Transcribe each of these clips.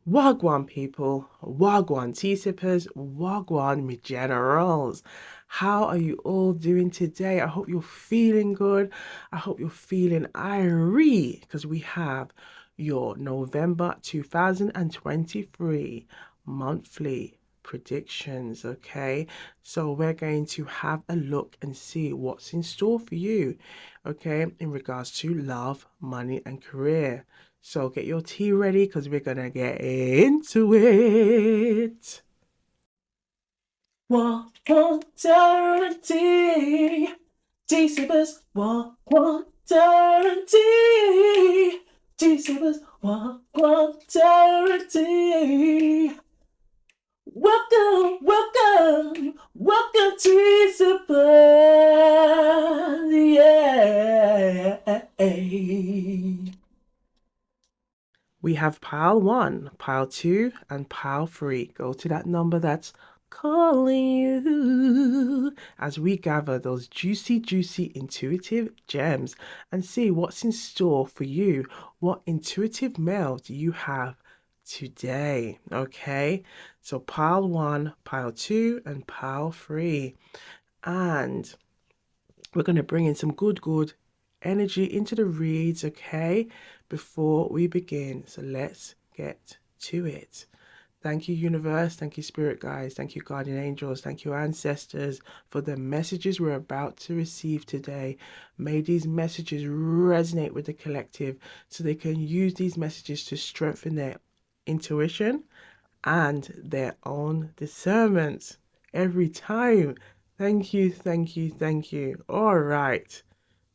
Wagwan people, Wagwan tea sippers, Wagwan me generals. How are you all doing today? I hope you're feeling good. I hope you're feeling IRIE because we have your November 2023 monthly predictions. Okay, so we're going to have a look and see what's in store for you, okay, in regards to love, money, and career. So get your tea ready because we're gonna get into it. Water tea, tea sippers. Water tea, tea sippers. Water tea. Welcome, welcome, welcome, tea sippers. Yeah. We have pile one, pile two, and pile three. Go to that number that's calling you as we gather those juicy, juicy, intuitive gems and see what's in store for you. What intuitive mail do you have today? Okay, so pile one, pile two, and pile three. And we're going to bring in some good energy into the reads, okay, before we begin. So let's get to it. Thank you, universe. Thank you, spirit guides. Thank you, guardian angels. Thank you, ancestors, for the messages we're about to receive today. May these messages resonate with the collective so they can use these messages to strengthen their intuition and their own discernment every time. Thank you, thank you, thank you. All right.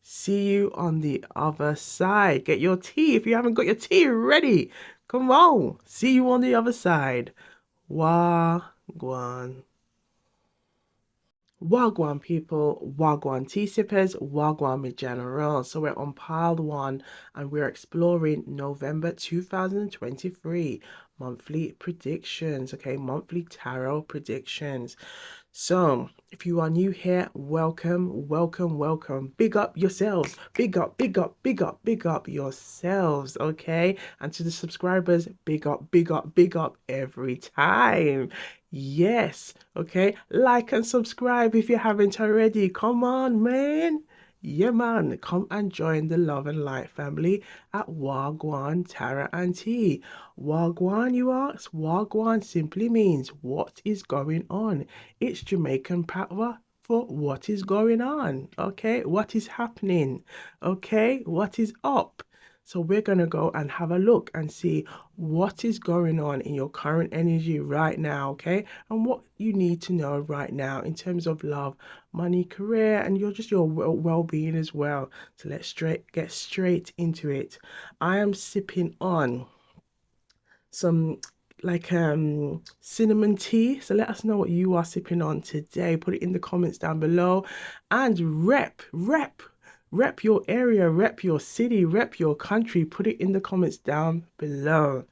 See you on the other side. Get your tea if you haven't got your tea ready. Come on. See you on the other side. Wagwan. Wagwan people, Wagwan tea sippers, Wagwan general. So we're on pile one and we're exploring November 2023 monthly predictions. Okay, monthly tarot predictions. So, if you are new here, welcome, welcome, welcome. Big up yourselves. Big up, big up, big up, big up yourselves, okay? And to the subscribers, big up, big up, big up every time. Yes, okay? Like and subscribe if you haven't already. Come on, man. Yeah, man, come and join the Love and Light family at Wagwan Tara and Tea. Wagwan, you ask? Wagwan simply means what is going on. It's Jamaican patois for what is going on. Okay, what is happening? Okay, what is up? So we're going to go and have a look and see what is going on in your current energy right now, okay? And what you need to know right now in terms of love, money, career, and your well-being as well. So let's get straight into it. I am sipping on some like cinnamon tea. So let us know what you are sipping on today. Put it in the comments down below and rep your area, rep your city, rep your country. Put it in the comments down below.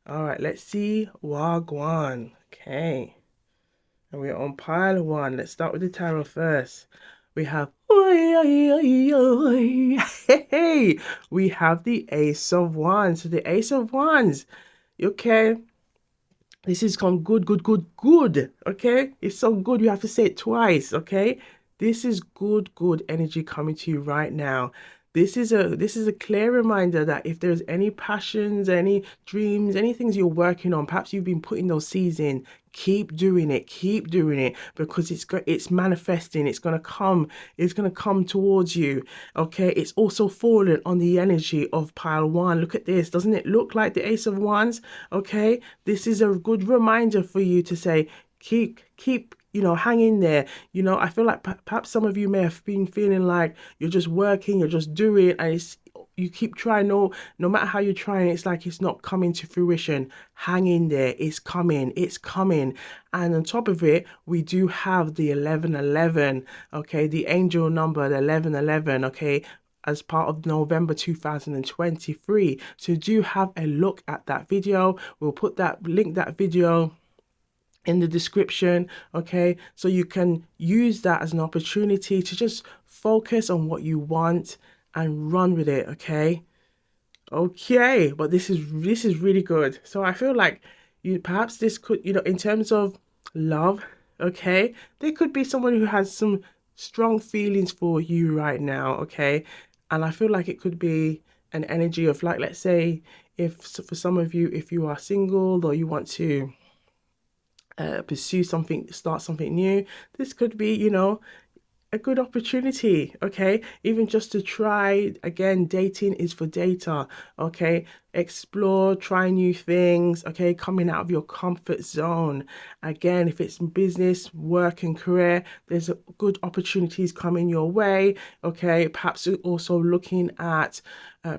All right, let's see Wagwan. Okay. And we're on pile one. Let's start with the tarot first. We have hey, we have the Ace of Wands. So the Ace of Wands, okay, this is come good. Okay, it's so good. We have to say it twice. Okay, this is good energy coming to you right now. This is a clear reminder that if there's any passions, any dreams, any things you're working on, perhaps you've been putting those seeds in, keep doing it because it's manifesting. It's gonna come towards you. Okay, it's also fallen on the energy of pile one. Look at this. Doesn't it look like the Ace of Wands? Okay, this is a good reminder for you to say, keep, hang in there. I feel like perhaps some of you may have been feeling like you're just working, you're just doing, and you keep trying. No matter how you're trying, it's like it's not coming to fruition. Hang in there. It's coming. And on top of it, we do have the 1111. Okay, the angel number, the 1111. Okay, as part of November 2023. So do have a look at that video. We'll put that video in the description, okay? So you can use that as an opportunity to just focus on what you want and run with it, okay? Okay, but this is really good. So I feel like you perhaps this could, in terms of love, okay, there could be someone who has some strong feelings for you right now, okay? And I feel like it could be an energy of like, let's say, if for some of you, if you are single or you want to pursue something, start something new, this could be, a good opportunity, okay? Even just to try again, dating is for data, okay? Explore, try new things, okay? Coming out of your comfort zone. Again, if it's business, work, and career, there's good opportunities coming your way, okay? Perhaps also looking at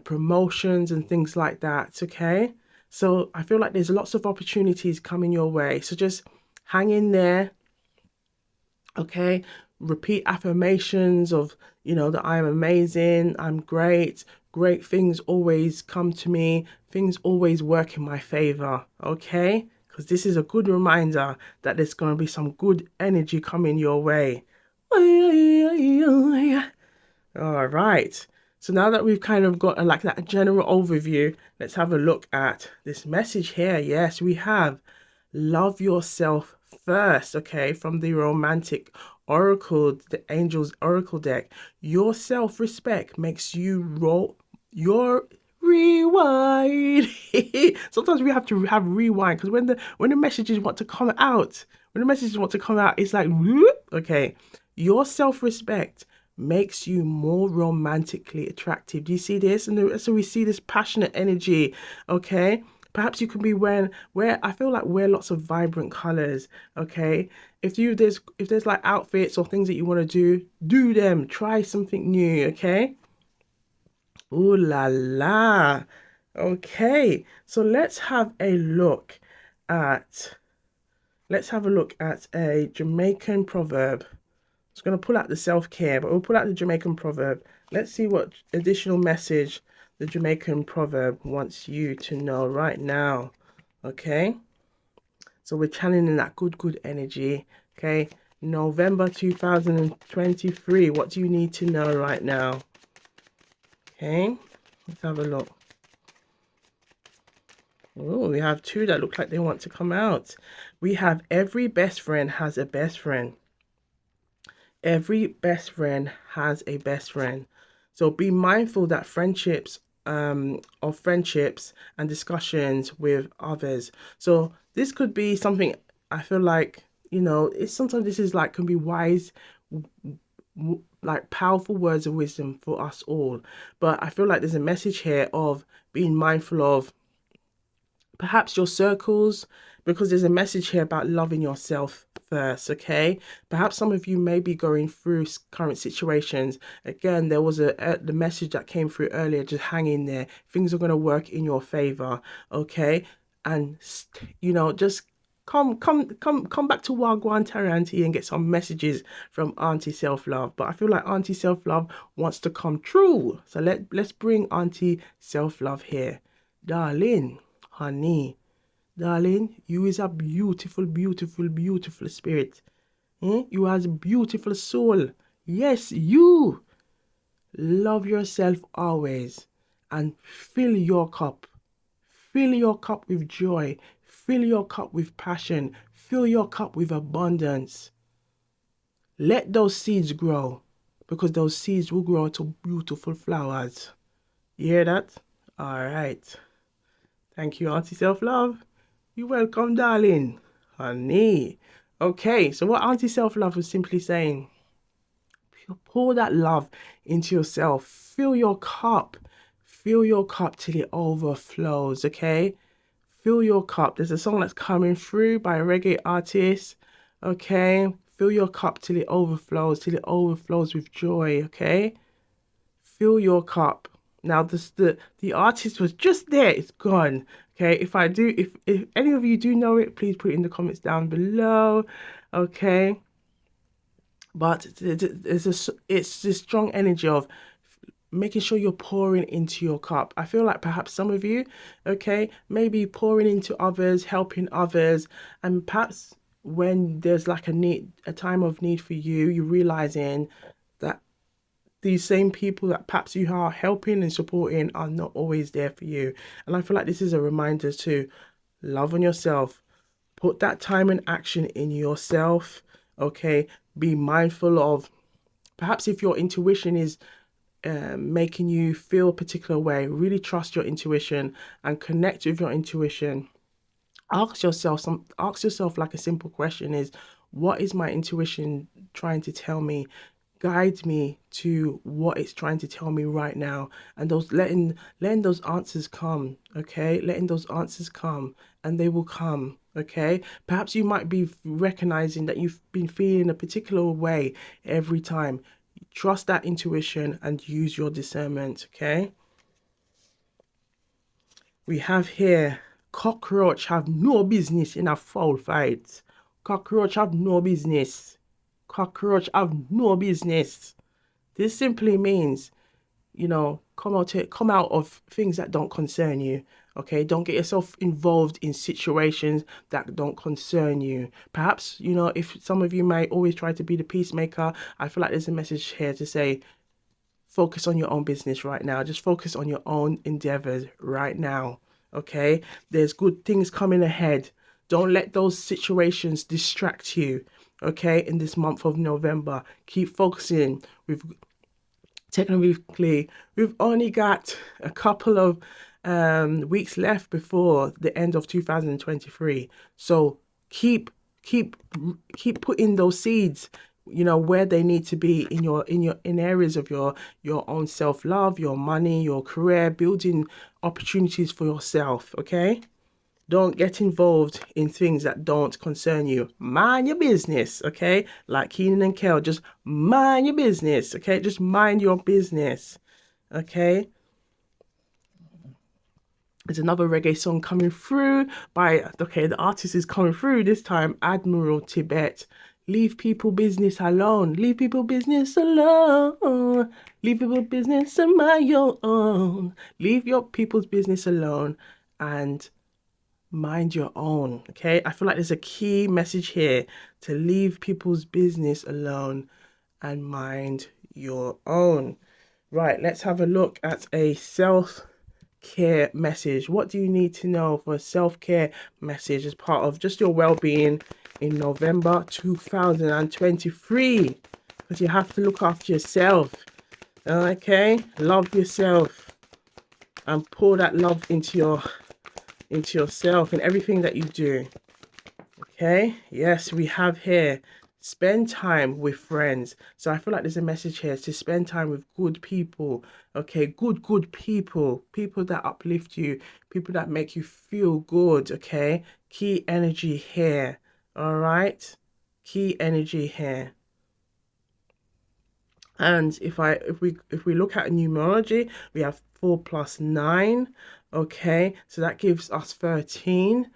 promotions and things like that, okay? So I feel like there's lots of opportunities coming your way. So just hang in there, okay? Repeat affirmations of, that I'm amazing, I'm great, great things always come to me, things always work in my favor, okay? Because this is a good reminder that there's going to be some good energy coming your way. All right. So now that we've kind of got like that general overview, let's have a look at this message here. Yes, we have love yourself first, okay, from the romantic oracle, the angels oracle deck. Your self-respect makes you roll your rewind. Sometimes we have to have rewind because when the messages want to come out, it's like whoop. Okay, your self-respect makes you more romantically attractive. Do you see this? And so we see this passionate energy, okay? Perhaps you can be wear I feel like wear lots of vibrant colors, okay? If there's like outfits or things that you want to do them. Try something new, okay? Ooh la la. Okay. So at let's have a look at a Jamaican proverb. Just going to pull out the self-care, but we'll pull out the Jamaican proverb. Let's see what additional message the Jamaican proverb wants you to know right now. Okay? So we're channeling that good energy. Okay? November 2023. What do you need to know right now? Okay? Let's have a look. Oh, we have two that look like they want to come out. We have every best friend has a best friend. Every best friend has a best friend. So be mindful that friendships and discussions with others. So this could be something I feel like, it's sometimes this is like can be wise, like powerful words of wisdom for us all. But I feel like there's a message here of being mindful of perhaps your circles, because there's a message here about loving yourself first, okay? Perhaps some of you may be going through current situations. Again, there was the message that came through earlier, just hang in there. Things are going to work in your favor, okay? And just come back to Wagwan Taranti and get some messages from Auntie Self Love. But I feel like Auntie Self Love wants to come true. So let's bring Auntie Self Love here. Darling, honey, darling, you is a beautiful, beautiful, beautiful spirit. You has a beautiful soul. Yes, you love yourself always and fill your cup. Fill your cup with joy. Fill your cup with passion. Fill your cup with abundance. Let those seeds grow because those seeds will grow to beautiful flowers. You hear that? All right. Thank you, Auntie Self Love. You're welcome, darling. Honey. Okay, so what Auntie Self Love was simply saying, pour that love into yourself. Fill your cup. Fill your cup till it overflows, okay? Fill your cup. There's a song that's coming through by a reggae artist, okay? Fill your cup till it overflows with joy, okay? Fill your cup. Now the artist was just there, it's gone. Okay, if any of you do know it, please put it in the comments down below. Okay. But it's this strong energy of making sure you're pouring into your cup. I feel like perhaps some of you, okay, maybe pouring into others, helping others, and perhaps when there's like a time of need for you, you're realizing that these same people that perhaps you are helping and supporting are not always there for you. And I feel like this is a reminder to love on yourself, put that time and action in yourself. Okay, be mindful of perhaps if your intuition is making you feel a particular way, really trust your intuition and connect with your intuition. Ask yourself like a simple question is, what is my intuition trying to tell me? Guide me to what it's trying to tell me right now, and those letting those answers come. Okay, letting those answers come, and they will come. Okay, perhaps you might be recognizing that you've been feeling a particular way every time. Trust that intuition and use your discernment. Okay, we have here, cockroach have no business in a foul fight. Cockroach have no business. Cockroach have no business. This simply means, come out of things that don't concern you. Okay, don't get yourself involved in situations that don't concern you. Perhaps, if some of you might always try to be the peacemaker, I feel like there's a message here to say, focus on your own business right now. Just focus on your own endeavors right now. Okay, there's good things coming ahead. Don't let those situations distract you. Okay, in this month of November, keep focusing. Technically, we've only got a couple of weeks left before the end of 2023. So keep keep keep putting those seeds, where they need to be in areas of your own self-love, your money, your career, building opportunities for yourself. Okay, don't get involved in things that don't concern you. Mind your business, okay? Like Keenan and Kel, just mind your business, okay? Just mind your business, okay? There's another reggae song coming through the artist is coming through this time, Admiral Tibet. Leave people business alone. Leave people business alone. Leave people business and mind your own. Leave your people's business alone and mind your own. Okay, I feel like there's a key message here to leave people's business alone and mind your own. Right, let's have a look at a self-care message. What do you need to know for a self-care message as part of just your well-being in November 2023? Because you have to look after yourself. Okay, love yourself and pour that love into yourself and everything that you do. Okay, yes, we have here, spend time with friends. So I feel like there's a message here to spend time with good people. Okay, good people, people that uplift you, people that make you feel good. Okay, key energy here. All right, key energy here. And if we look at numerology, we have 4 plus 9. Okay, so that gives us 13.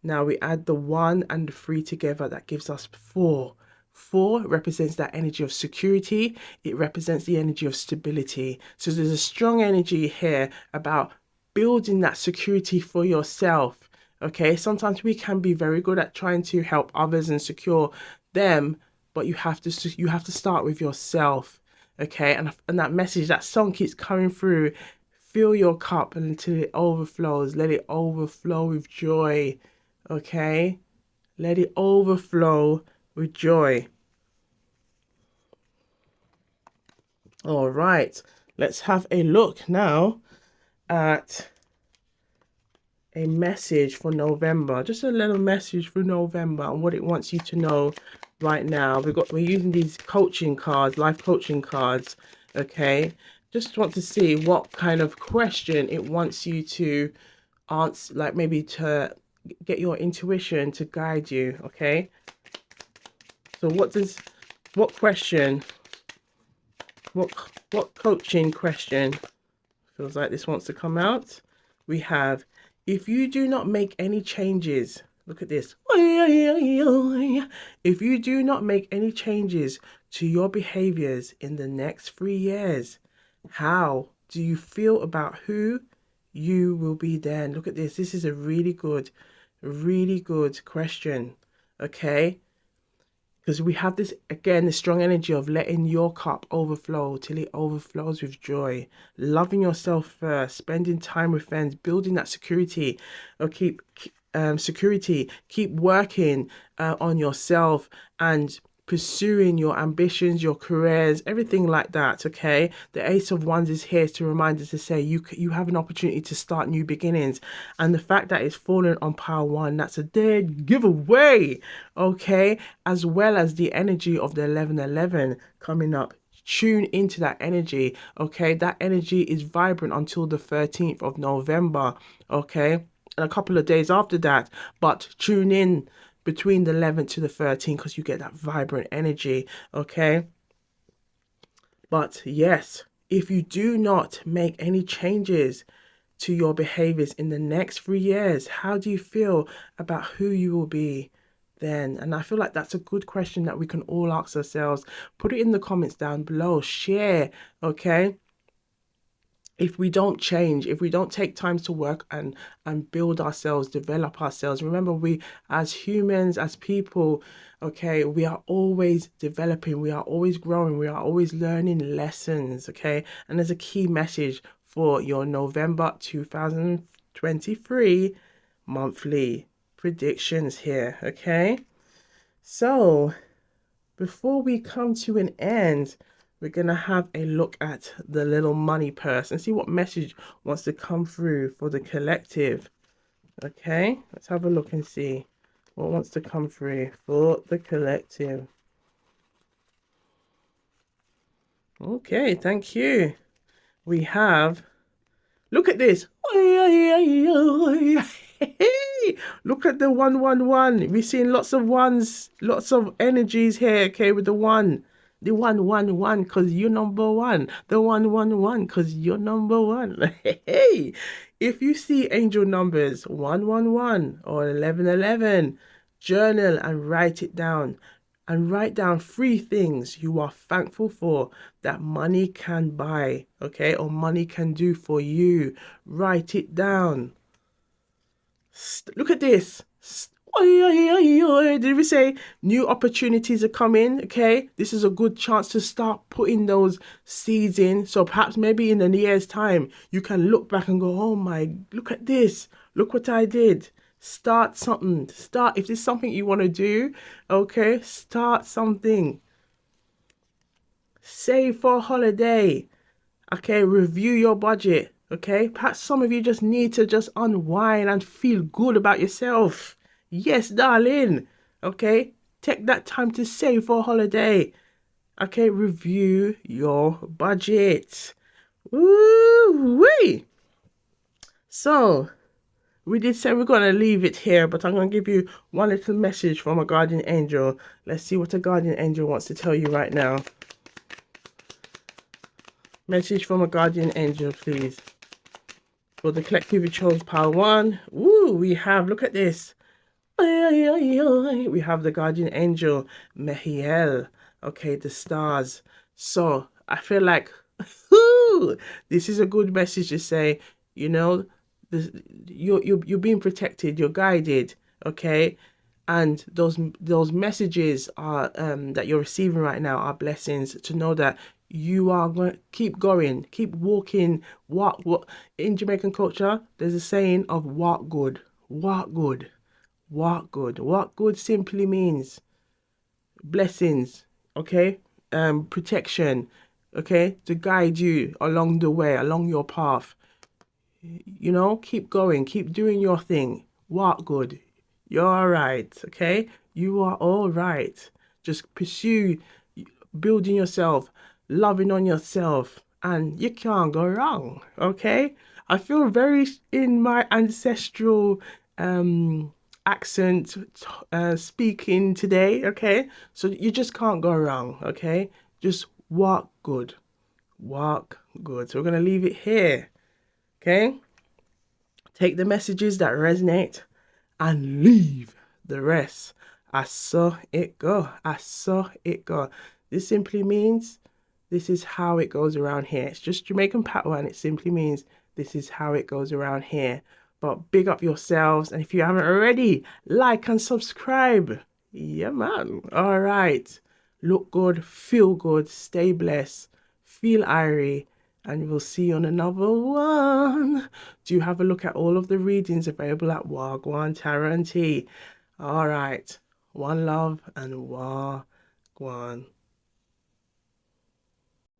Now we add the 1 and the 3 together, that gives us 4. 4 represents that energy of security. It represents the energy of stability. So there's a strong energy here about building that security for yourself. Okay, sometimes we can be very good at trying to help others and secure them, but you have to start with yourself. Okay, and that message, that song keeps coming through. Fill your cup until it overflows. Let it overflow with joy. Okay, let it overflow with joy. All right, let's have a look now at a message for November. Just a little message for November and what it wants you to know right now. We're using these coaching cards, life coaching cards. Okay, just want to see what kind of question it wants you to answer, like maybe to get your intuition to guide you. Okay, so what question, what coaching question feels like this wants to come out? We have, if you do not make any changes, look at this. If you do not make any changes to your behaviors in the next 3 years, how do you feel about who you will be then? Look at this. This is a really good question. Okay, because we have this again, the strong energy of letting your cup overflow till it overflows with joy, loving yourself first, spending time with friends, building that security, or security, keep working on yourself and pursuing your ambitions, your careers, everything like that. Okay, the Ace of Wands is here to remind us to say you have an opportunity to start new beginnings, and the fact that it's fallen on pile one, that's a dead giveaway. Okay, as well as the energy of the 1111 coming up. Tune into that energy. Okay, that energy is vibrant until the 13th of November. Okay, and a couple of days after that, but tune in between the 11th to the 13th because you get that vibrant energy. Okay, but yes, if you do not make any changes to your behaviors in the next 3 years, how do you feel about who you will be then? And I feel like that's a good question that we can all ask ourselves. Put it in the comments down below, share. Okay, if we don't change, if we don't take time to work and build ourselves, develop ourselves, remember, we as humans, as people, okay, we are always developing, we are always growing, we are always learning lessons. Okay, and there's a key message for your November 2023 monthly predictions here. Okay, so before we come to an end, we're going to have a look at the little money purse and see what message wants to come through for the collective. Okay, let's have a look and see what wants to come through for the collective. Okay, thank you. We have, look at this. Look at the 111. We're seeing lots of ones, lots of energies here. Okay, with the one. The 111 because you're number one. The 111 because you're number one. Hey, if you see angel numbers 111 or 1111, journal and write it down. And write down 3 things you are thankful for that money can buy, okay, or money can do for you. Write it down. Look at this. Did we say new opportunities are coming? Okay, this is a good chance to start putting those seeds in. So perhaps maybe in a year's time, you can look back and go, oh my, look at this. Look what I did. Start something. Start, if there's something you want to do, okay, start something. Save for a holiday. Okay, review your budget. Okay, perhaps some of you just need to just unwind and feel good about yourself. Yes, darling. Okay, take that time to save for a holiday. Okay, review your budget. Woo-wee. So, we did say we're going to leave it here, but I'm going to give you one little message from a guardian angel. Let's see what a guardian angel wants to tell you right now. Message from a guardian angel, please. For the collective, we chose pile 1. Woo, we have, look at this. We have the guardian angel, Mehiel. Okay, the stars. So, I feel like, this is a good message to say, you know, you're being protected, you're guided, okay? And those messages are that you're receiving right now are blessings to know that you are going to keep going, keep walking. Walk in Jamaican culture, there's a saying of walk good, walk good, walk good. Walk good simply means blessings, okay? Protection, okay? To guide you along the way, along your path. You know, keep going, keep doing your thing. Walk good. You're all right, okay? You are all right. Just pursue building yourself, loving on yourself, and you can't go wrong, okay? I feel very in my ancestral accent speaking today, okay? So you just can't go wrong, okay? Just walk good. Walk good. So we're going to leave it here, okay? Take the messages that resonate and leave the rest. I saw it go. I saw it go. This simply means this is how it goes around here. It's just Jamaican patois and it simply means this is how it goes around here. But big up yourselves. And if you haven't already, like and subscribe. Yeah, man. All right. Look good, feel good, stay blessed, feel irie, and we'll see you on another one. Do you have a look at all of the readings available at Wagwan Tarot and Tea? All right. One love and Wagwan.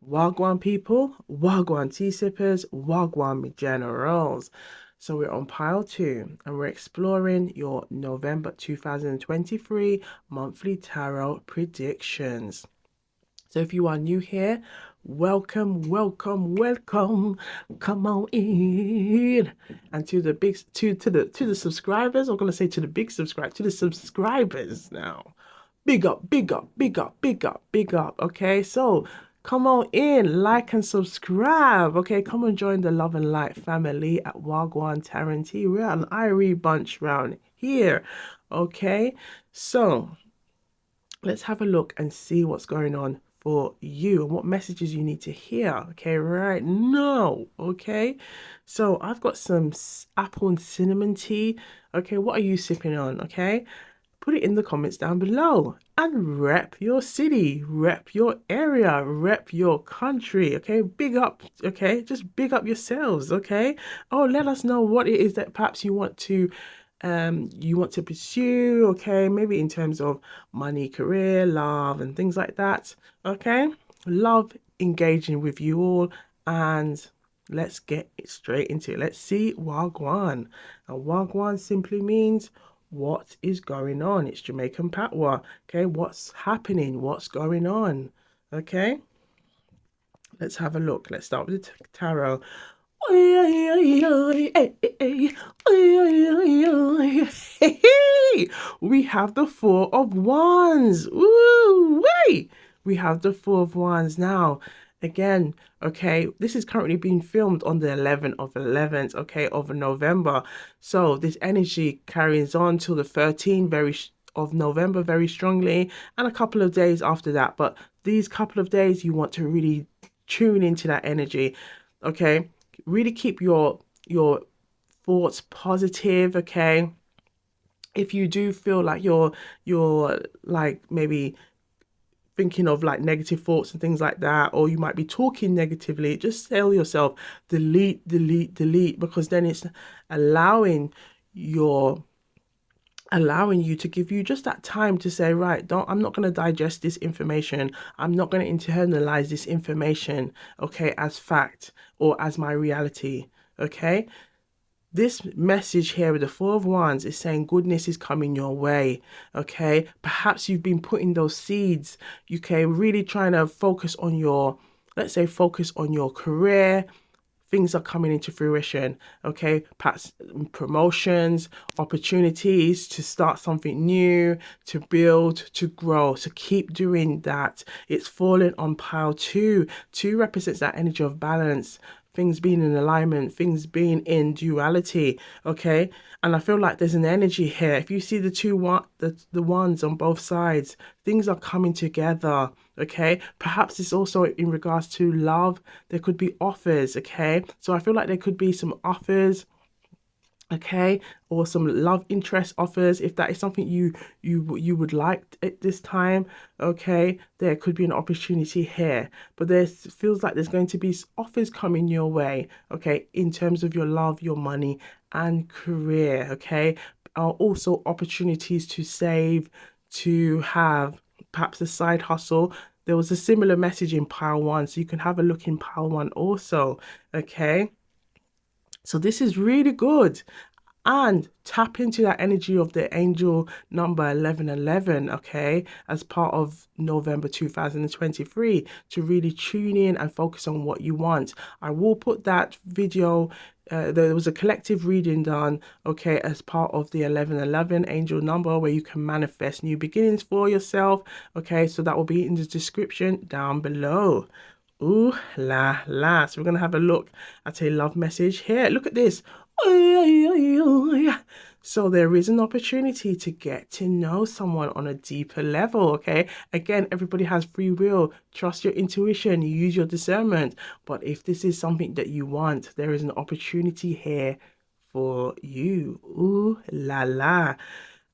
Wagwan people, Wagwan tea sippers, Wagwan generals. So we're on pile two and we're exploring your November 2023 monthly tarot predictions. So if you are new here, welcome, welcome, welcome. Come on in. And to the big to the subscribers, I'm gonna say to the big subscribe to the subscribers now. Big up, big up, big up, big up, big up. Okay, so come on in, like and subscribe. Okay, come and join the Love and Light family at Wagwan Tarot. We're an IRIE bunch round here. Okay, so let's have a look and see what's going on for you and what messages you need to hear. Okay, right now. Okay, so I've got some apple and cinnamon tea. Okay, what are you sipping on? Okay, put it in the comments down below and rep your city, rep your area, rep your country. Okay, big up. Okay, just big up yourselves. Okay, oh, let us know what it is that perhaps you want to pursue. Okay, maybe in terms of money, career, love, and things like that. Okay, love engaging with you all, and let's get straight into it. Let's see Wagwan. And Wagwan simply means what is going on. It's Jamaican patois. Okay, what's happening? What's going on? Okay, let's have a look. Let's start with the tarot. We have the Four of Wands. Woo! We have the Four of Wands now. Again, okay, this is currently being filmed on the 11th of 11th, okay, of November. So this energy carries on till the 13th of November very strongly, and a couple of days after that. But these couple of days, you want to really tune into that energy, okay? Really keep your thoughts positive, okay? If you do feel like you're like maybe thinking of like negative thoughts and things like that, or you might be talking negatively, just tell yourself delete, delete, delete, because then it's allowing your allowing you to give you just that time to say, right, don't, I'm not going to digest this information, I'm not going to internalize this information, okay, as fact or as my reality. Okay, this message here with the Four of Wands is saying goodness is coming your way. Okay, perhaps you've been putting those seeds, okay, really trying to focus on your, let's say, focus on your career. Things are coming into fruition. Okay, perhaps promotions, opportunities to start something new, to build, to grow. So keep doing that. It's falling on pile two. Two represents that energy of balance, things being in alignment, things being in duality. Okay, and I feel like there's an energy here. If you see the ones on both sides, things are coming together. Okay, perhaps it's also in regards to love. There could be offers. Okay, so I feel like there could be some offers, okay, or some love interest offers. If that is something you would like at this time, okay, there could be an opportunity here. But there feels like there's going to be offers coming your way, okay, in terms of your love, your money, and career. Okay, also opportunities to save, to have perhaps a side hustle. There was a similar message in pile one, so you can have a look in pile one also. Okay, so this is really good, and tap into that energy of the angel number 1111, okay, as part of November 2023, to really tune in and focus on what you want. I will put that video, there was a collective reading done, okay, as part of the 1111 angel number, where you can manifest new beginnings for yourself. Okay, so that will be in the description down below. Ooh la la. So we're going to have a look at a love message here. Look at this. So there is an opportunity to get to know someone on a deeper level, okay? Again, everybody has free will. Trust your intuition, use your discernment. But if this is something that you want, there is an opportunity here for you. Ooh la la.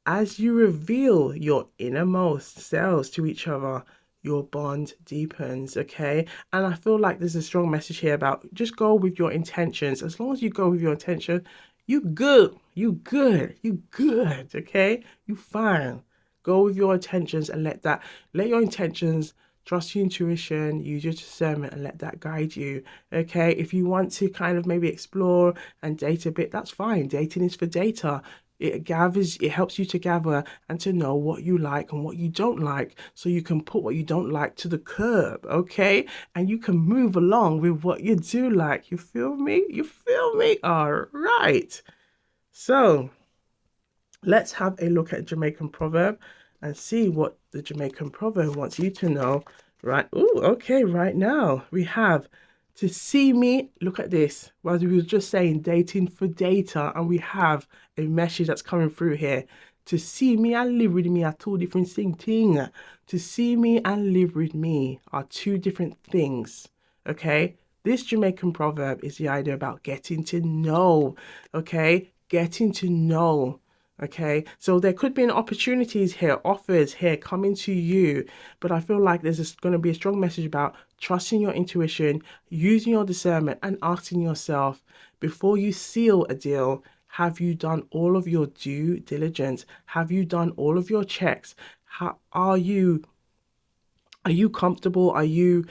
As you reveal your innermost selves to each other, your bond deepens, okay? And I feel like there's a strong message here about just go with your intentions. As long as you go with your intention, you good, you good, you good, okay? You fine. Go with your intentions and let your intentions, trust your intuition, use your discernment and let that guide you, okay? If you want to kind of maybe explore and date a bit, that's fine. Dating is for data. It helps you to gather and to know what you like and what you don't like, so you can put what you don't like to the curb, okay? And you can move along with what you do like. You feel me? You feel me? All right. So let's have a look at Jamaican proverb and see what the Jamaican proverb wants you to know. Right. Oh, okay. Right now we have to see me. Look at this. Well, we were just saying dating for data, and we have a message that's coming through here. To see me and live with me are two different things. To see me and live with me are two different things. Okay. This Jamaican proverb is the idea about getting to know. Okay. Getting to know. Okay, so there could be an opportunities here, offers here coming to you, but I feel like there's going to be a strong message about trusting your intuition, using your discernment, and asking yourself before you seal a deal, have you done all of your due diligence? Have you done all of your checks? How are you comfortable? Are you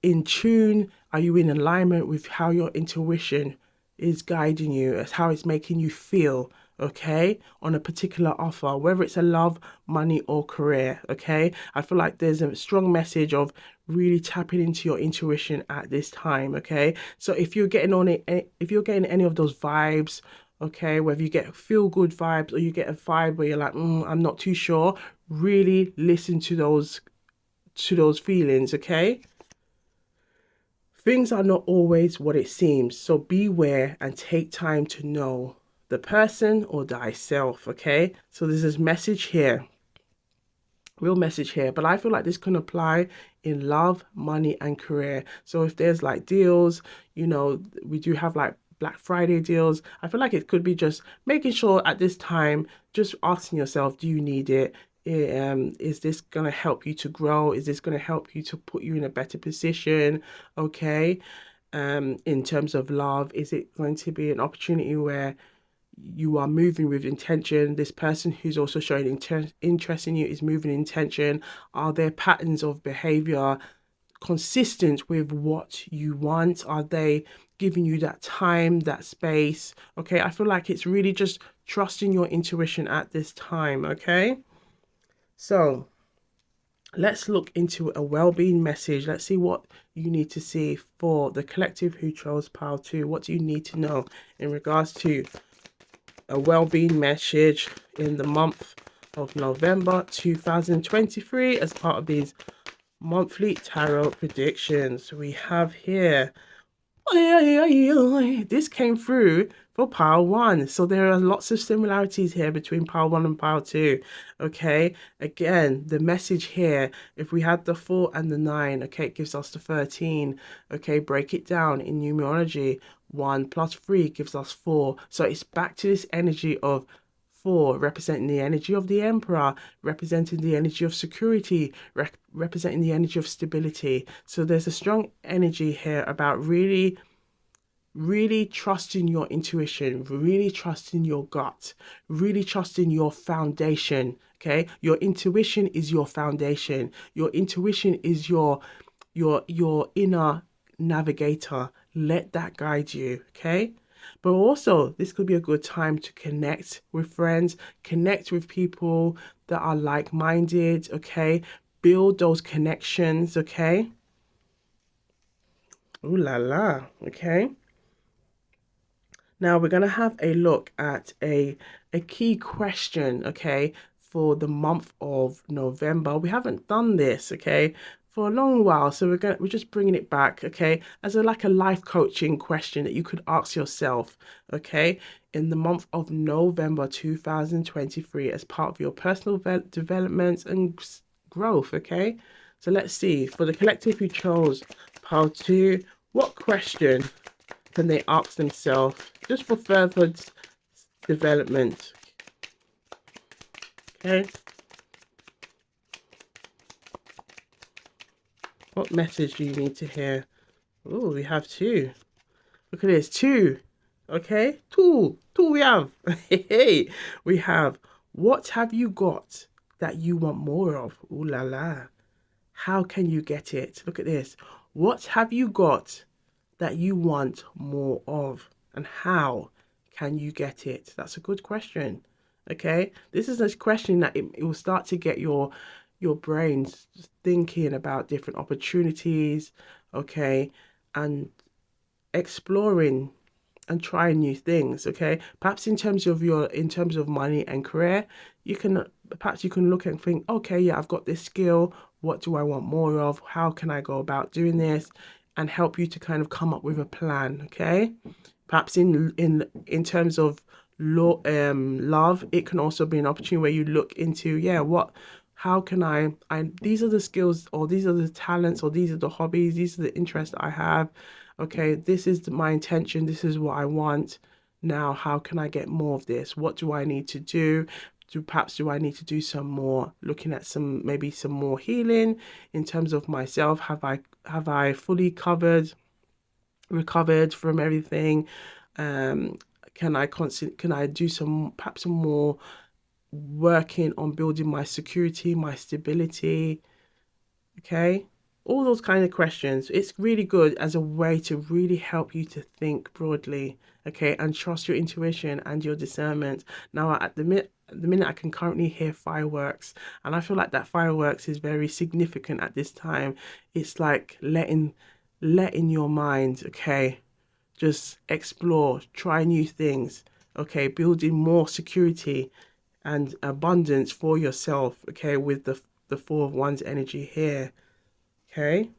in tune? Are you in alignment with how your intuition is guiding you, as how it's making you feel, okay, on a particular offer, whether it's a love, money, or career, okay? I feel like there's a strong message of really tapping into your intuition at this time, okay? So if you're getting on it, if you're getting any of those vibes, okay, whether you get feel good vibes or you get a vibe where you're like, I'm not too sure, really listen to those feelings, okay? Things are not always what it seems, so beware and take time to know the person or thyself, okay? So there's this message here, real message here, but I feel like this can apply in love, money, and career. So if there's like deals, we do have like Black Friday deals. I feel like it could be just making sure at this time, just asking yourself, do you need it? Is this going to help you to grow? Is this going to help you to put you in a better position? Okay. In terms of love, is it going to be an opportunity where you are moving with intention? This person who's also showing interest in you is moving intention. Are there patterns of behavior consistent with what you want? Are they giving you that time, that space? Okay, I feel like it's really just trusting your intuition at this time, okay? So let's look into a well-being message. Let's see what you need to see for the collective who chose pile 2. What do you need to know in regards to a well-being message in the month of November 2023 as part of these monthly tarot predictions? We have here, this came through for pile 1, so there are lots of similarities here between pile 1 and pile 2. Okay, again, the message here, if we had the 4 and the 9, okay, it gives us the 13. Okay, break it down in numerology. 1 plus 3 gives us 4, so it's back to this energy of 4, representing the energy of the Emperor, representing the energy of security, representing the energy of stability. So there's a strong energy here about really trusting your intuition, really trusting your gut, really trusting your foundation. Okay, your intuition is your foundation. Your intuition is your inner navigator. Let that guide you. Okay, but also this could be a good time to connect with friends, connect with people that are like-minded. Okay, build those connections. Okay, ooh la la. Okay, now we're going to have a look at a key question, okay, for the month of November. We haven't done this, okay, for a long while, so we're just bringing it back, okay, as like a life coaching question that you could ask yourself, okay, in the month of November 2023 as part of your personal development and growth, okay? So let's see, for the collective who chose pile 2, what question can they ask themselves just for further development? Okay. What message do you need to hear? Oh, we have two. Look at this, two. Okay, two we have. Hey, we have, what have you got that you want more of? Ooh la la. How can you get it? Look at this. What have you got that you want more of? And how can you get it? That's a good question. Okay, this is a question that it will start to get your brains thinking about different opportunities, okay, and exploring and trying new things. Okay, perhaps in terms of money and career, you can perhaps you can look and think, okay, yeah, I've got this skill, what do I want more of, how can I go about doing this, and help you to kind of come up with a plan. Okay, perhaps in terms of love, it can also be an opportunity where you look into, yeah, what, how can I these are the skills, or these are the talents, or these are the hobbies, these are the interests I have. Okay, this is my intention, this is what I want. Now how can I get more of this? What do I need to do? Do I need to do some more, looking at some, maybe some more healing in terms of myself? Have I fully recovered from everything? um can I do some, perhaps some more working on building my security, my stability? Okay, all those kind of questions. It's really good as a way to really help you to think broadly, okay, and trust your intuition and your discernment. Now at the minute I can currently hear fireworks, and I feel like that fireworks is very significant at this time. It's like letting your mind, okay, just explore, try new things, okay, building more security and abundance for yourself, okay, with the Four of Wands energy here. Okay.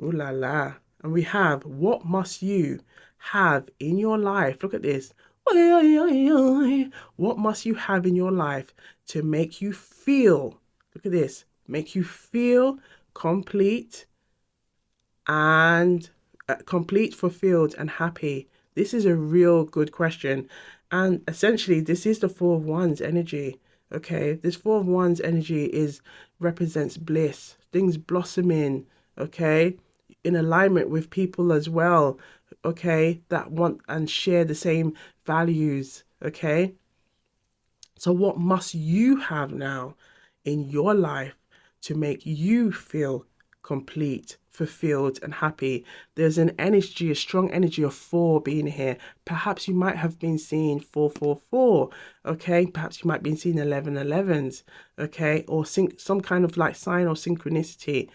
Ooh la la. And we have, what must you have in your life? Look at this. What must you have in your life to make you feel, look at this, make you feel complete and complete, fulfilled, and happy? This is a real good question. And essentially, this is the Four of Wands energy. Okay, this Four of Wands energy is represents bliss, things blossoming, okay, in alignment with people as well, okay, that want and share the same values, okay. So what must you have now in your life to make you feel complete, fulfilled, and happy? There's an energy, a strong energy of four being here. Perhaps you might have been seeing 444, okay? Perhaps you might be seeing 1111s, okay? Or some kind of like sign or synchronicity.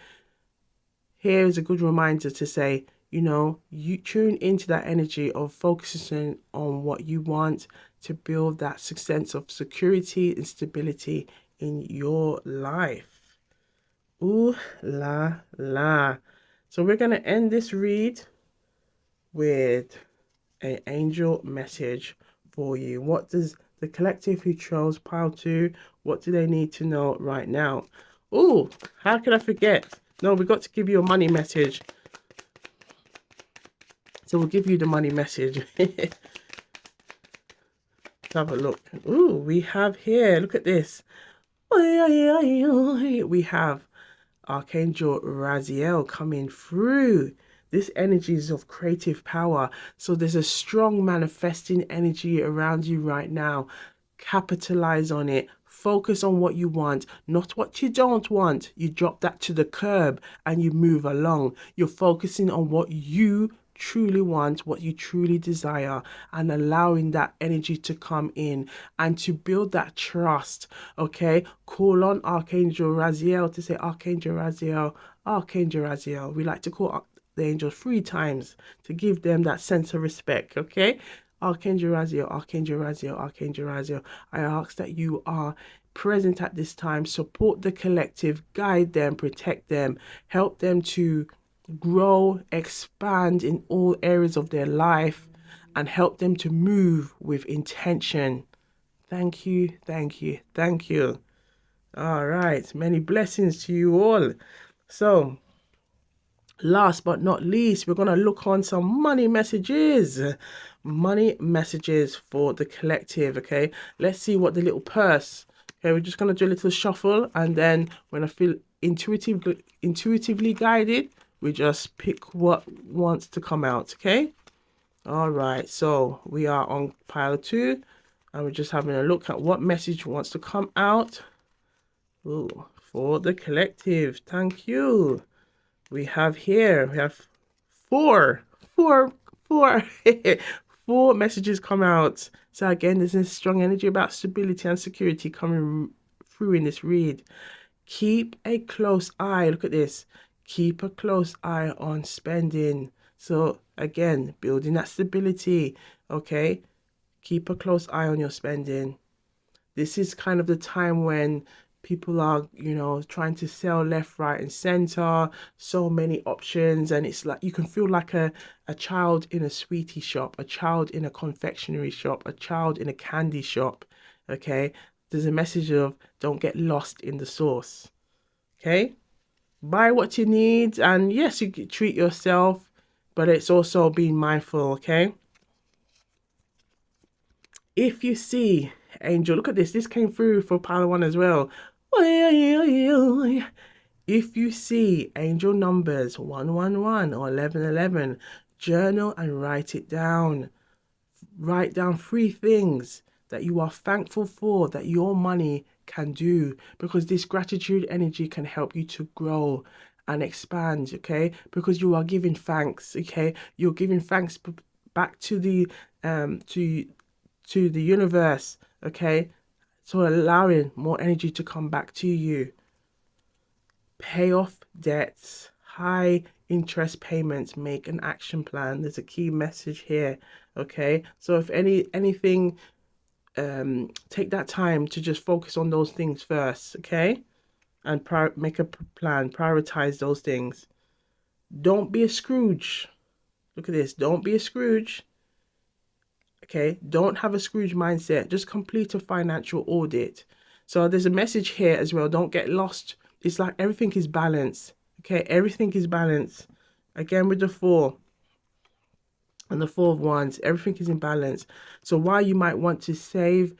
Here is a good reminder to say, you tune into that energy of focusing on what you want to build that sense of security and stability in your life. Ooh la la. So we're going to end this read with an angel message for you. What does the collective who chose pile 2, what do they need to know right now? Oh, how could I forget? No, we got to give you a money message. So we'll give you the money message. Let's have a look. Ooh, we have here, look at this. We have Archangel Raziel coming through. This energy is of creative power. So there's a strong manifesting energy around you right now. Capitalize on it. Focus on what you want, not what you don't want. You drop that to the curb and you move along. You're focusing on what you truly want, what you truly desire, and allowing that energy to come in and to build that trust. Okay, call on Archangel Raziel to say, Archangel Raziel, Archangel Raziel. We like to call the angels 3 times to give them that sense of respect. Okay, Archangel Raziel, Archangel Raziel, Archangel Raziel. I ask that you are present at this time, support the collective, guide them, protect them, help them to grow, expand in all areas of their life, and help them to move with intention. Thank you, thank you, thank you. All right, many blessings to you all. So, last but not least, we're going to look on some money messages. money messages for the collective. Okay, let's see what the little purse. Okay, we're just gonna do a little shuffle, and then when I feel intuitively guided, we just pick what wants to come out. Okay. All right, so we are on pile 2, and we're just having a look at what message wants to come out. Ooh, for the collective. Thank you. We have four, four, four, four messages come out. So again, there's a strong energy about stability and security coming through in this read. Keep a close eye. Look at this. Keep a close eye on spending. So again, building that stability. Okay. Keep a close eye on your spending. This is kind of the time when people are, trying to sell left, right, and center. So many options, and it's like you can feel like a child in a sweetie shop, a child in a confectionery shop, a child in a candy shop. Okay, there's a message of don't get lost in the sauce. Okay, buy what you need, and yes, you can treat yourself, but it's also being mindful. Okay. If you see angel, look at this. This came through for pile 1 as well. If you see angel numbers 111 or 1111, journal and write it down. Write down 3 things that you are thankful for that your money can do, because this gratitude energy can help you to grow and expand. Okay, because you are giving thanks. Okay, you're giving thanks back to the to the universe. Okay, so allowing more energy to come back to you. Pay off debts, high interest payments, make an action plan. There's a key message here. Okay, so if anything, take that time to just focus on those things first. Okay, and make a plan, prioritize those things. Don't be a Scrooge. Look at this. Don't be a Scrooge. Okay, don't have a Scrooge mindset. Just complete a financial audit. So there's a message here as well. Don't get lost. It's like everything is balanced. Okay, everything is balanced. Again with the 4 and the 4 of Wands, everything is in balance. So while you might want to save,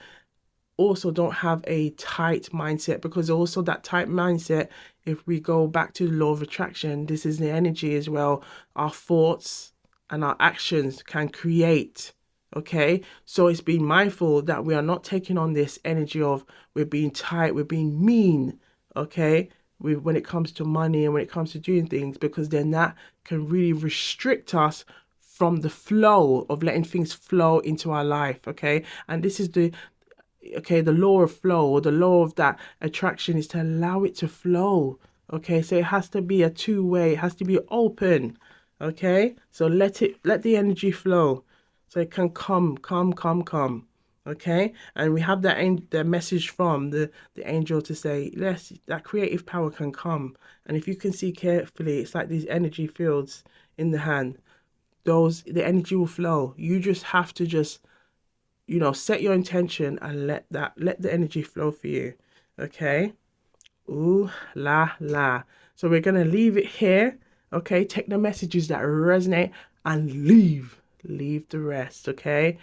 also don't have a tight mindset, because also that tight mindset, if we go back to the law of attraction, this is the energy as well. Our thoughts and our actions can create. Okay, so it's being mindful that we are not taking on this energy of we're being tight, we're being mean. Okay, when it comes to money and when it comes to doing things, because then that can really restrict us from the flow of letting things flow into our life. Okay, and this is the law of flow, or the law of that attraction, is to allow it to flow. Okay, so it has to be a two-way, it has to be open. Okay, so let the energy flow, so it can come. Okay, and we have the message from the angel to say, yes, that creative power can come. And if you can see carefully, it's like these energy fields in the hand. The energy will flow. You just have to set your intention and let the energy flow for you. Okay. Ooh la la. So we're gonna leave it here. Okay, take the messages that resonate and leave the rest. Okay,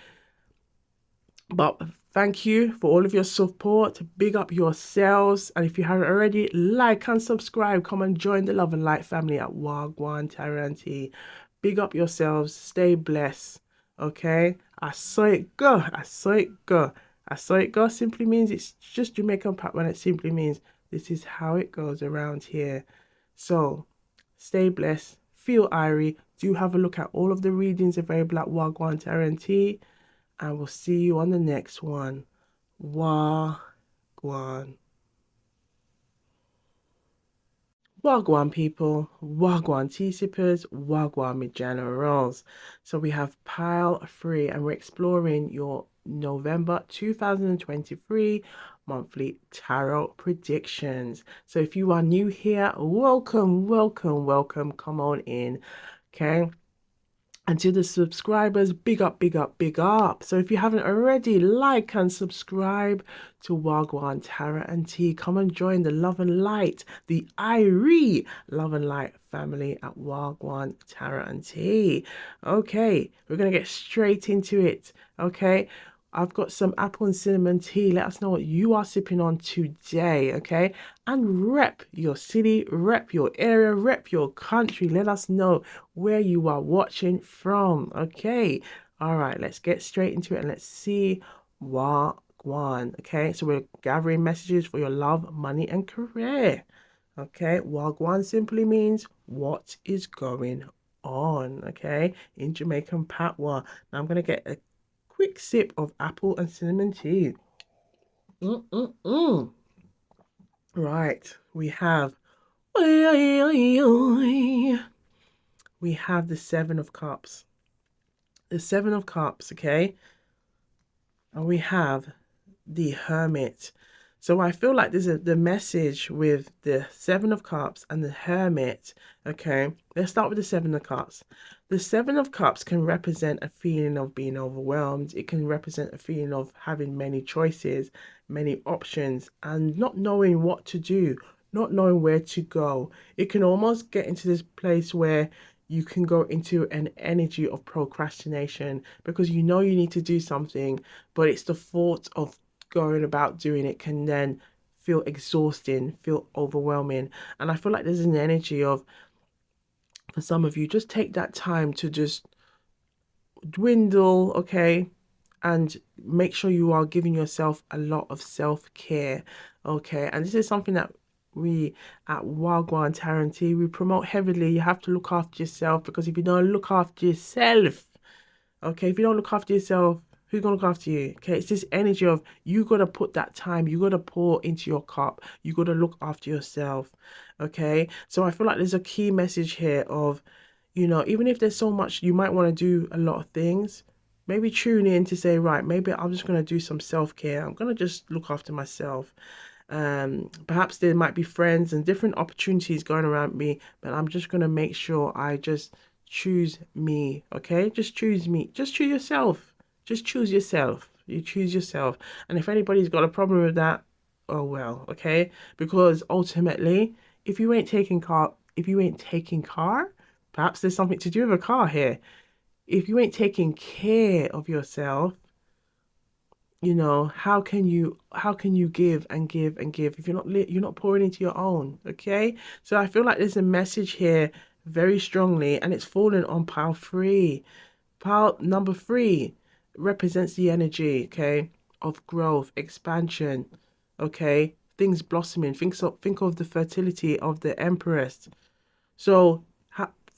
but thank you for all of your support. Big up yourselves, and if you haven't already, like and subscribe. Come and join the Love and Light family at Wagwan Taranti. Big up yourselves. Stay blessed. Okay, I saw it go. I saw it go. I saw it go simply means it's just Jamaican pat when it simply means this is how it goes around here. So stay blessed. Feel IRIE. Do have a look at all of the readings available at Wagwan Taranti, and we'll see you on the next one. Wagwan. Wagwan people, Wagwan tea sippers, Wagwan mid generals. So we have pile 3, and we're exploring your November 2023 monthly tarot predictions. So if you are new here, welcome. Come on in. Okay. And to the subscribers, big up, big up, big up. So if you haven't already, like and subscribe to Wagwan Tarot and Tea. Come and join the Love and Light, the IRIE Love and Light family at Wagwan Tarot and Tea. Okay, we're going to get straight into it. Okay, I've got some apple and cinnamon tea. Let us know what you are sipping on today, okay? And rep your city, rep your area, rep your country. Let us know where you are watching from, okay? All right, let's get straight into it and let's see what one. Okay, so we're gathering messages for your love, money, and career. Okay, Wagwan simply means what is going on, okay, in Jamaican patois. Now I'm gonna get a quick sip of apple and cinnamon tea. Mm-mm-mm. Right, we have we have the Seven of Cups. The Seven of Cups, okay? And we have the Hermit. So I feel like there's the message with the Seven of Cups and the Hermit. Okay, let's start with the Seven of Cups. The Seven of Cups can represent a feeling of being overwhelmed. It can represent a feeling of having many choices, many options, and not knowing what to do, not knowing where to go. It can almost get into this place where you can go into an energy of procrastination because you know you need to do something, but it's the thought of going about doing it can then feel exhausting, feel overwhelming. And I feel like there's an energy of, for some of you, just take that time to just dwindle, okay? And make sure you are giving yourself a lot of self-care, okay? And this is something that we at Wagwan Tarot, we promote heavily. You have to look after yourself, because if you don't look after yourself, okay, if you don't look after yourself, who's gonna look after you? Okay, it's this energy of you gotta put that time, you gotta pour into your cup, you gotta look after yourself. Okay, so I feel like there's a key message here of, even if there's so much, you might want to do a lot of things. Maybe tune in to say, right, maybe I'm just gonna do some self-care. I'm gonna just look after myself. Perhaps there might be friends and different opportunities going around me, but I'm just gonna make sure I just choose me. Okay, just choose me, just choose yourself, just choose yourself, you choose yourself. And if anybody's got a problem with that, oh well, okay, because ultimately, if you ain't taking car, perhaps there's something to do with a car here. If you ain't taking care of yourself, how can you give and give and give if you're not pouring into your own? Okay, so I feel like there's a message here very strongly, and it's falling on pile 3. Pile number 3 represents the energy, okay, of growth, expansion, okay, things blossoming. Think of the fertility of the Empress. So,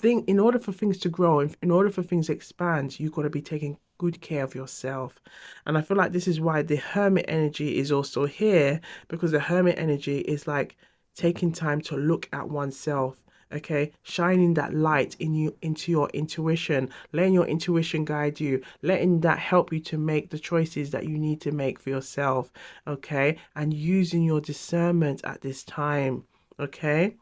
in order for things to grow, in order for things to expand, you've got to be taking good care of yourself. And I feel like this is why the Hermit energy is also here, because the Hermit energy is like taking time to look at oneself. Okay, shining that light into your intuition, letting your intuition guide you, letting that help you to make the choices that you need to make for yourself. Okay, and using your discernment at this time. Okay.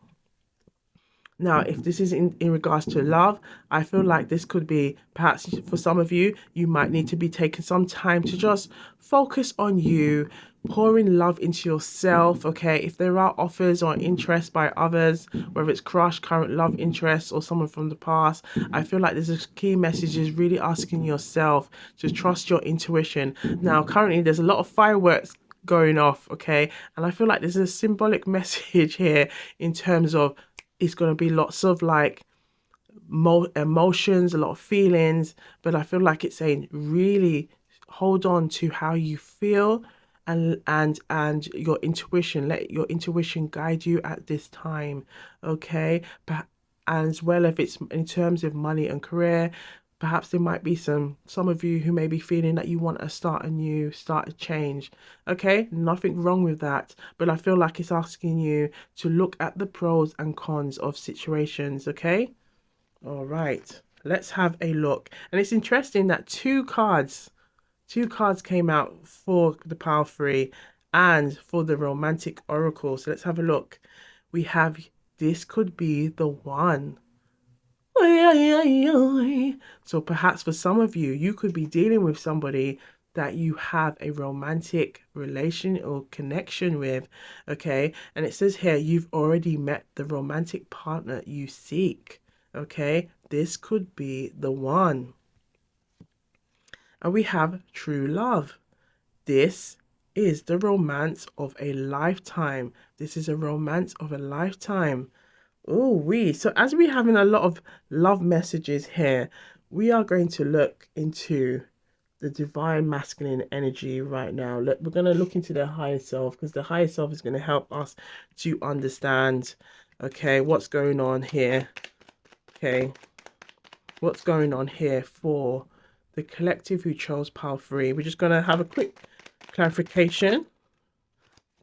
Now, if this is in regards to love, I feel like this could be, perhaps for some of you, you might need to be taking some time to just focus on you, pouring love into yourself, okay? If there are offers or interest by others, whether it's crush, current love interest, or someone from the past, I feel like there's a key message is really asking yourself to trust your intuition. Now, currently, there's a lot of fireworks going off, okay? And I feel like there's a symbolic message here in terms of it's going to be lots of like emotions, a lot of feelings, but I feel like it's saying really hold on to how you feel, and your intuition. Let your intuition guide you at this time, okay? But as well, if it's in terms of money and career, perhaps there might be some of you who may be feeling that you want to start a change. Okay, nothing wrong with that, but I feel like it's asking you to look at the pros and cons of situations. Okay, all right, let's have a look. And it's interesting that two cards came out for the Power 3 and for the Romantic Oracle. So let's have a look. We have, this could be the one. So perhaps for some of you, you could be dealing with somebody that you have a romantic relation or connection with, okay? And it says here, you've already met the romantic partner you seek, okay? This could be the one. And we have true love. This is the romance of a lifetime. This is a romance of a lifetime. Oh, so as we're having a lot of love messages here, we are going to look into the divine masculine energy right now. Look, we're going to look into the higher self, because the higher self is going to help us to understand, okay, what's going on here. Okay, what's going on here for the collective who chose pile 3. We're just going to have a quick clarification.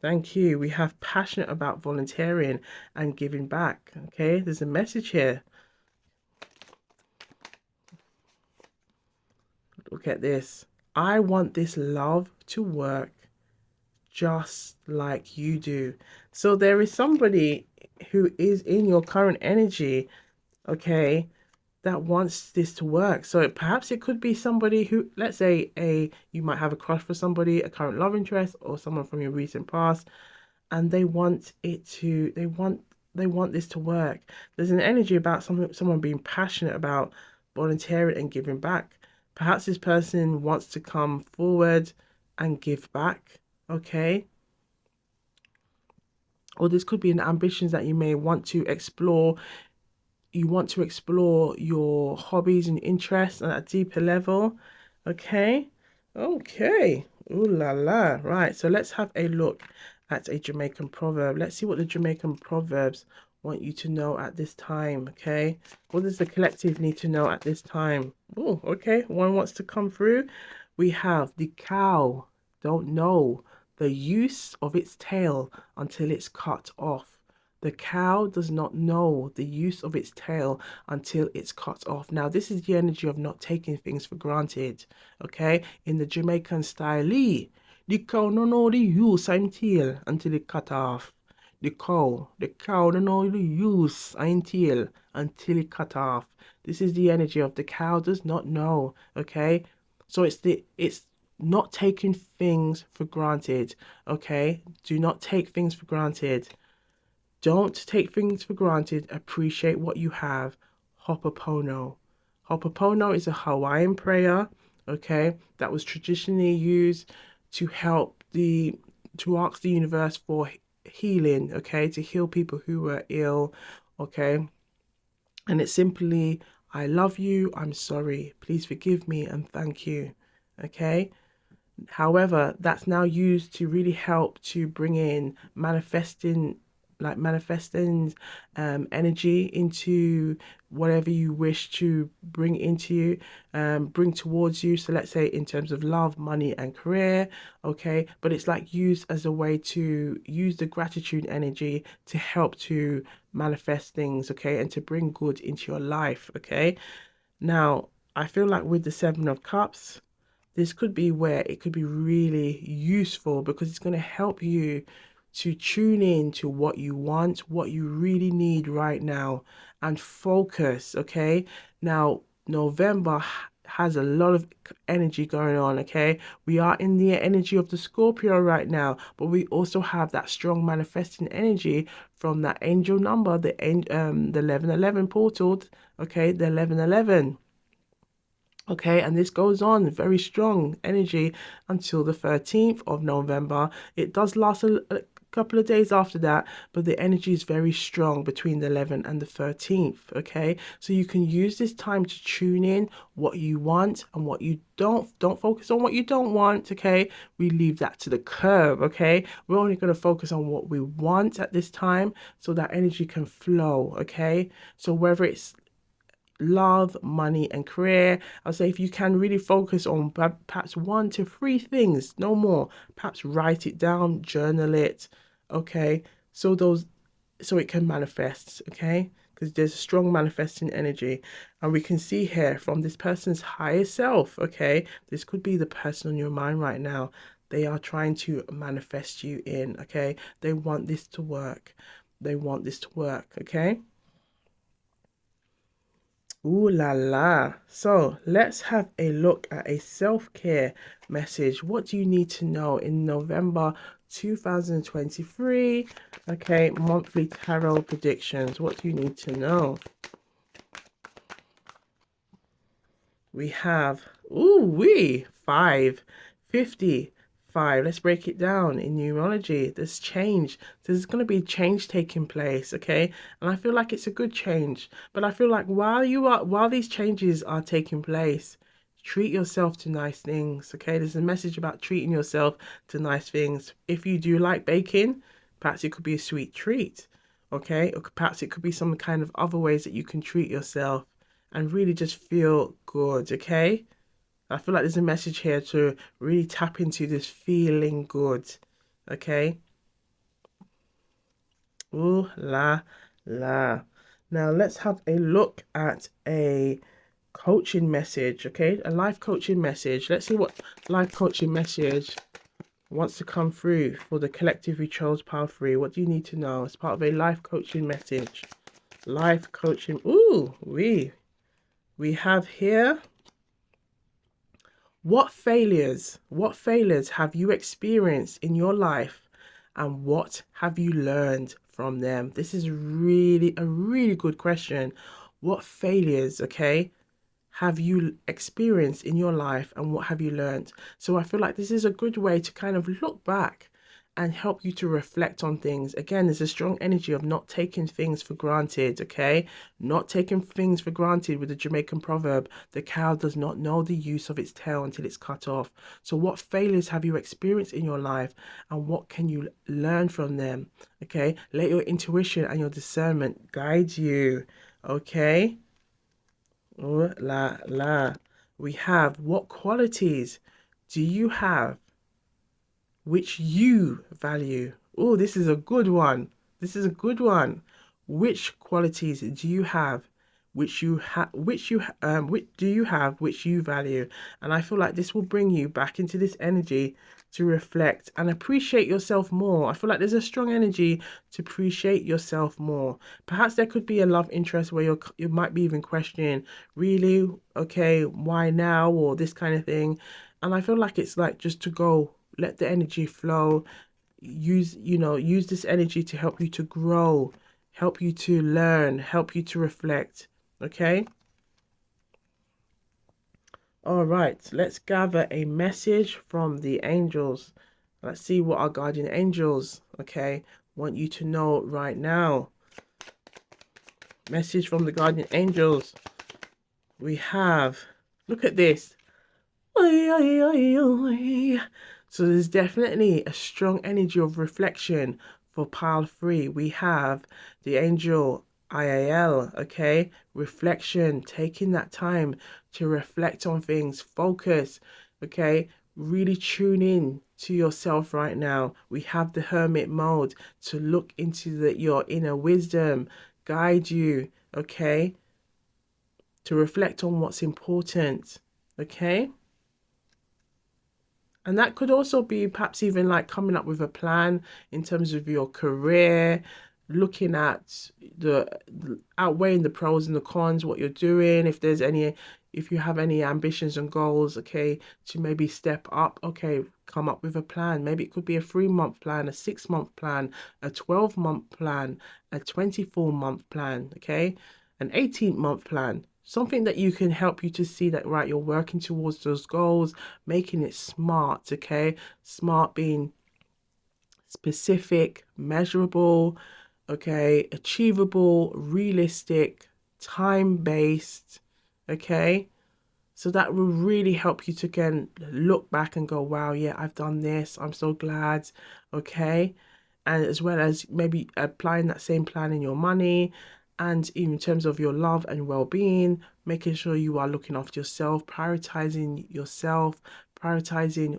Thank you. We have passionate about volunteering and giving back. Okay, there's a message here. Look at this. I want this love to work just like you do. So there is somebody who is in your current energy, okay, that wants this to work. So perhaps it could be somebody who, let's say, you might have a crush for somebody, a current love interest, or someone from your recent past, and they want this to work. There's an energy about someone being passionate about volunteering and giving back. Perhaps this person wants to come forward and give back, okay? Or this could be an ambition that you may want to explore. You want to explore your hobbies and interests at a deeper level, okay? Okay. Ooh la la. Right, so let's have a look at a Jamaican proverb. Let's see what the Jamaican proverbs want you to know at this time, okay? What does the collective need to know at this time? Oh, okay. One wants to come through. We have the cow don't know the use of its tail until it's cut off. The cow does not know the use of its tail until it's cut off. Now, this is the energy of not taking things for granted, okay? In the Jamaican style, the cow don't know the use of its tail until it cut off. The cow don't know the use of its tail until it cut off. This is the energy of the cow does not know, okay? So it's not taking things for granted, okay? Do not take things for granted. Don't take things for granted. Appreciate what you have. Hopopono. Hopopono is a Hawaiian prayer, okay, that was traditionally used to help to ask the universe for healing, okay, to heal people who were ill, okay. And it's simply, I love you, I'm sorry, please forgive me, and thank you, okay. However, that's now used to really help to bring in manifesting energy into whatever you wish to bring into you, bring towards you. So let's say in terms of love, money, and career, okay. But it's like used as a way to use the gratitude energy to help to manifest things, okay, and to bring good into your life, okay. Now, I feel like with the Seven of Cups, this could be where it could be really useful, because it's going to help you to tune in to what you want, what you really need right now, and focus, okay? Now, November has a lot of energy going on, okay? We are in the energy of the Scorpio right now, but we also have that strong manifesting energy from that angel number, the 1111 portal, okay? The 1111. Okay, and this goes on very strong energy until the 13th of November. It does last a couple of days after that, but the energy is very strong between the 11th and the 13th. Okay, so you can use this time to tune in what you want and what you don't. Don't focus on what you don't want. Okay, we leave that to the curb. Okay, we're only going to focus on what we want at this time, so that energy can flow. Okay, so whether it's love, money, and career, I'll say if you can really focus on perhaps 1 to 3 things, no more. Perhaps write it down, journal it, okay? So it can manifest, okay? Because there's a strong manifesting energy. And we can see here from this person's higher self, okay? This could be the person on your mind right now. They are trying to manifest you in, okay? They want this to work. They want this to work, okay? Ooh la la. So let's have a look at a self-care message. What do you need to know in November 2023? Okay, monthly tarot predictions. What do you need to know? We have, ooh wee, 5, 50, 5. Let's break it down in numerology. There's change. There's going to be change taking place, okay? And I feel like it's a good change. But I feel like while these changes are taking place, treat yourself to nice things, okay? There's a message about treating yourself to nice things. If you do like baking, perhaps it could be a sweet treat, okay? Or perhaps it could be some kind of other ways that you can treat yourself and really just feel good, okay? I feel like there's a message here to really tap into this feeling good, okay? Ooh la la. Now let's have a look at a coaching message, okay? A life coaching message. Let's see what life coaching message wants to come through for the collective who chose Power 3. What do you need to know as part of a life coaching message? Life coaching. Ooh, we have here, what failures have you experienced in your life and what have you learned from them? This is really a really good question. What failures, okay, have you experienced in your life and what have you learned? So I feel like this is a good way to kind of look back and help you to reflect on things. Again, there's a strong energy of not taking things for granted, okay? Not taking things for granted with the Jamaican proverb, the cow does not know the use of its tail until it's cut off. So what failures have you experienced in your life and what can you learn from them, okay? Let your intuition and your discernment guide you, okay? Oh, la la. We have, what qualities do you have which you value? Oh, this is a good one. This is a good one. Which qualities do you have which do you have which you value? And I feel like this will bring you back into this energy to reflect and appreciate yourself more. I feel like there's a strong energy to appreciate yourself more. Perhaps there could be a love interest where you might be even questioning, really, okay, why now, or this kind of thing. And I feel like it's like just to go, let the energy flow, use this energy to help you to grow, help you to learn, help you to reflect, okay? All right, let's gather a message from the angels. Let's see what our guardian angels, okay, want you to know right now. Message from the guardian angels. We have, look at this. Oi, oi, oi, oi. So there's definitely a strong energy of reflection for pile 3. We have the angel IAL, okay? Reflection, taking that time to reflect on things, focus, okay? Really tune in to yourself right now. We have the hermit mode to look into your inner wisdom, guide you, okay? To reflect on what's important, okay? And that could also be perhaps even like coming up with a plan in terms of your career, looking at outweighing the pros and the cons, what you're doing, if you have any ambitions and goals, okay, to maybe step up, okay, come up with a plan. Maybe it could be a 3-month plan, a 6-month plan, a 12-month plan, a 24-month plan, okay, an 18-month plan. Something that you can help you to see that, right, you're working towards those goals, making it smart, okay? Smart being specific, measurable, okay, achievable, realistic, time-based, okay? So that will really help you to again look back and go, wow, yeah, I've done this. I'm so glad, okay? And as well as maybe applying that same plan in your money and in terms of your love and well-being, making sure you are looking after yourself, prioritizing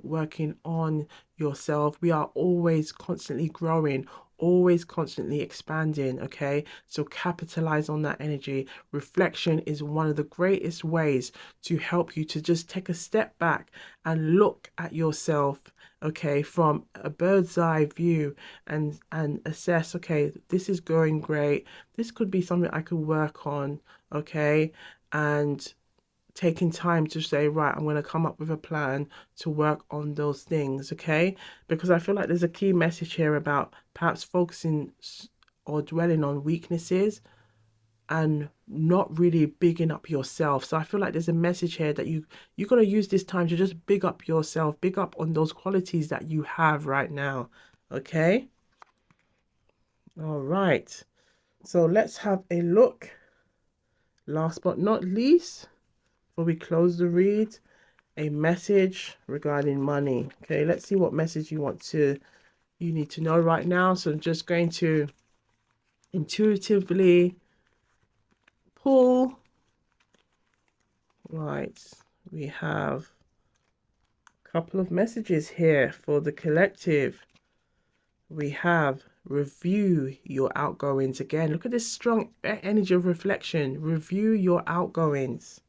working on yourself. We are always constantly growing, always constantly expanding, okay? So capitalize on that energy. Reflection is one of the greatest ways to help you to just take a step back and look at yourself, okay, from a bird's eye view and assess, okay, this is going great, this could be something I could work on, okay, and taking time to say, right, I'm going to come up with a plan to work on those things, okay? Because I feel like there's a key message here about perhaps focusing or dwelling on weaknesses and not really bigging up yourself. So I feel like there's a message here that you got to use this time to just big up yourself, big up on those qualities that you have right now, okay? All right. So let's have a look. Last but not least, before we close the read, a message regarding money. Okay, let's see what message you need to know right now. So I'm just going to intuitively pull. Right, we have a couple of messages here for the collective. We have review your outgoings. Again, look at this strong energy of reflection. Review your outgoings.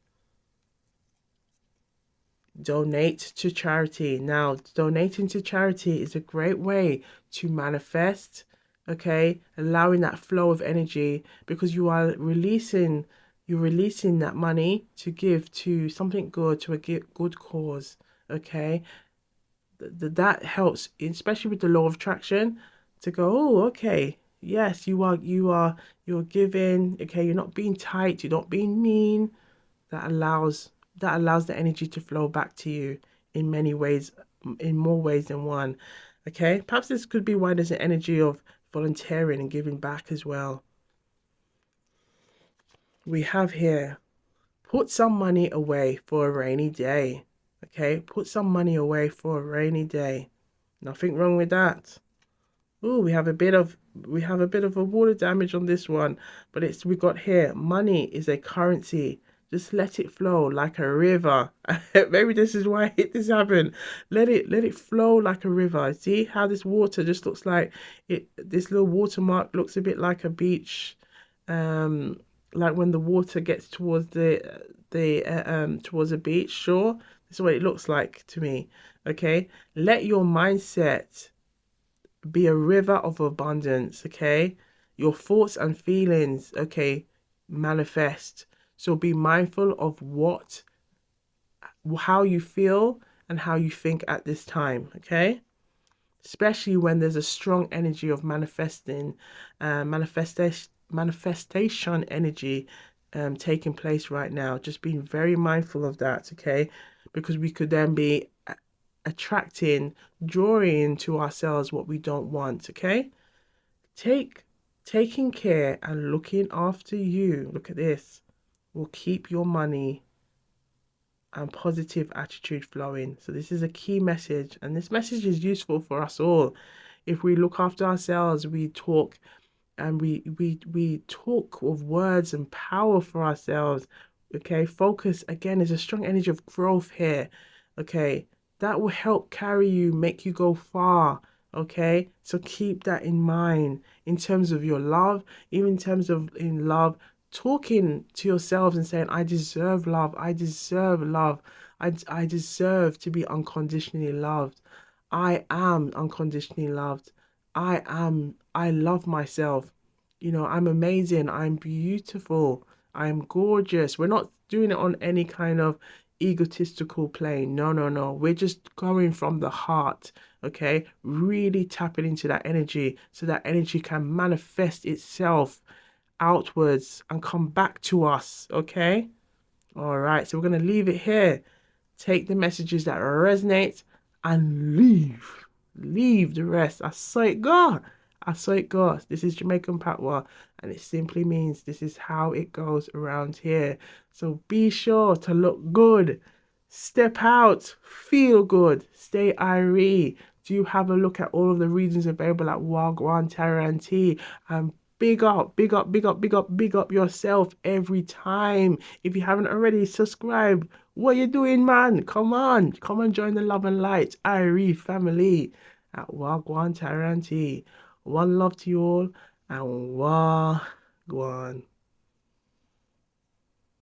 Donate to charity. Now, donating to charity is a great way to manifest, okay? Allowing that flow of energy, because you're releasing that money to give to something good, to a good cause, okay? That helps, especially with the law of attraction, to go, oh, okay, yes, you're giving, okay, you're not being tight, you're not being mean. That allows the energy to flow back to you in many ways, in more ways than one. Okay, perhaps this could be why there's an energy of volunteering and giving back as well. We have here, put some money away for a rainy day. Okay, put some money away for a rainy day. Nothing wrong with that. Oh, we have a bit of a water damage on this one, but we got here, money is a currency. Just let it flow like a river. Maybe this is why this happened. Let it flow like a river. See how this water just looks like it. This little watermark looks a bit like a beach, um, like when the water gets towards the towards a beach shore. This is what it looks like to me. Okay, let your mindset be a river of abundance, okay? Your thoughts and feelings, okay, manifest. So be mindful of how you feel and how you think at this time, okay? Especially when there's a strong energy of manifestation energy taking place right now. Just being very mindful of that, okay? Because we could then be attracting, drawing to ourselves what we don't want, okay? Taking care and looking after you, look at this, will keep your money and positive attitude flowing. So this is a key message, and this message is useful for us all. If we look after ourselves, we talk and we talk of words and power for ourselves. Okay, focus again is a strong energy of growth here. Okay, that will help carry you, make you go far. Okay, so keep that in mind in terms of your love, even in terms of in love, talking to yourselves and saying, I deserve love, I deserve love, I deserve to be unconditionally loved. I am unconditionally loved. I love myself. I'm amazing. I'm beautiful. I'm gorgeous. We're not doing it on any kind of egotistical plane. No, no, no. We're just going from the heart, okay? Really tapping into that energy so that energy can manifest itself outwards and come back to us, okay? All right, so we're going to leave it here. Take the messages that resonate and leave. Leave the rest. I saw it go. I saw it go. This is Jamaican Patois, and it simply means this is how it goes around here. So be sure to look good. Step out. Feel good. Stay IRIE. Do have a look at all of the readings available at Wagwan Tarot and Tea, and big up, big up, big up, big up, big up yourself every time. If you haven't already, subscribe. What you doing, man? Come on. Come and join the Love and Light IRIE family at Wagwan Tarot and Tea. One love to you all, and Wagwan.